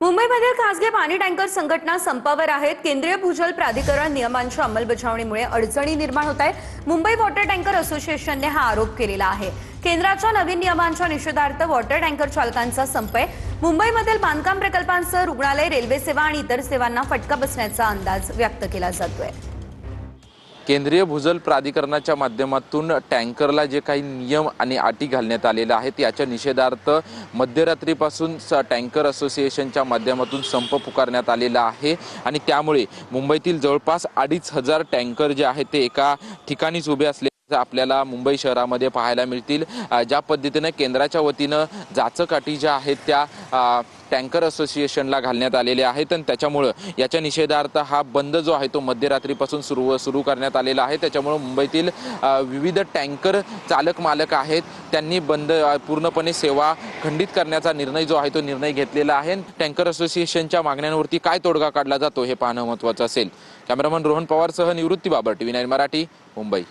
मुंबईमधील खासगी पाणी टँकर संघटना संपावर आहेत। केंद्रीय भूजल प्राधिकरण नियमांच्या अंमलबजावणीमुळे अडचणी निर्माण होत आहेत। मुंबई वॉटर टँकर असोसिएशनने हा आरोप केलेला आहे। केंद्राच्या नवीन नियमांच्या निषेधार्थ वॉटर टँकर चालकांचा संप आहे। मुंबईमधील बांधकाम प्रकल्पांसह रुग्णालय, रेल्वे सेवा आणि इतर सेवांना फटका बसण्याचा अंदाज व्यक्त केला जातोय। केंद्रीय भूजल प्राधिकरणाच्या माध्यमातून टँकरला जे काही नियम आणि अटी घालण्यात आलेल्या आहेत याच्या निषेधार्थ मध्यरात्रीपासून टँकर असोसिएशनच्या माध्यमातून संप पुकारण्यात आलेला आहे आणि त्यामुळे मुंबईतील जवळपास 2500 टँकर जे आहेत ते एका ठिकाणीच उभे असले आपल्याला मुंबई शहरामध्ये पाहायला मिळतील। ज्या पद्धतीने केंद्राच्या वतीने जाचक अटी ज्या आहेत त्या टँकर असोसिएशनला घालण्यात आलेले आहेत आणि त्याच्यामुळे याच्या निषेधार्थ हा बंद जो आहे तो मध्यरात्रीपासून सुरू करण्यात आलेला आहे। त्याच्यामुळे मुंबईतील विविध टँकर चालक मालक आहेत त्यांनी बंद पूर्णपणे सेवा खंडित करण्याचा निर्णय जो आहे तो निर्णय घेतलेला आहे। टँकर असोसिएशनच्या मागण्यांवरती काय तोडगा काढला जातो हे पाहणं महत्त्वाचं असेल। कॅमेरामन रोहन पवारसह निवृत्ती बाबर, TV9 मराठी, मुंबई।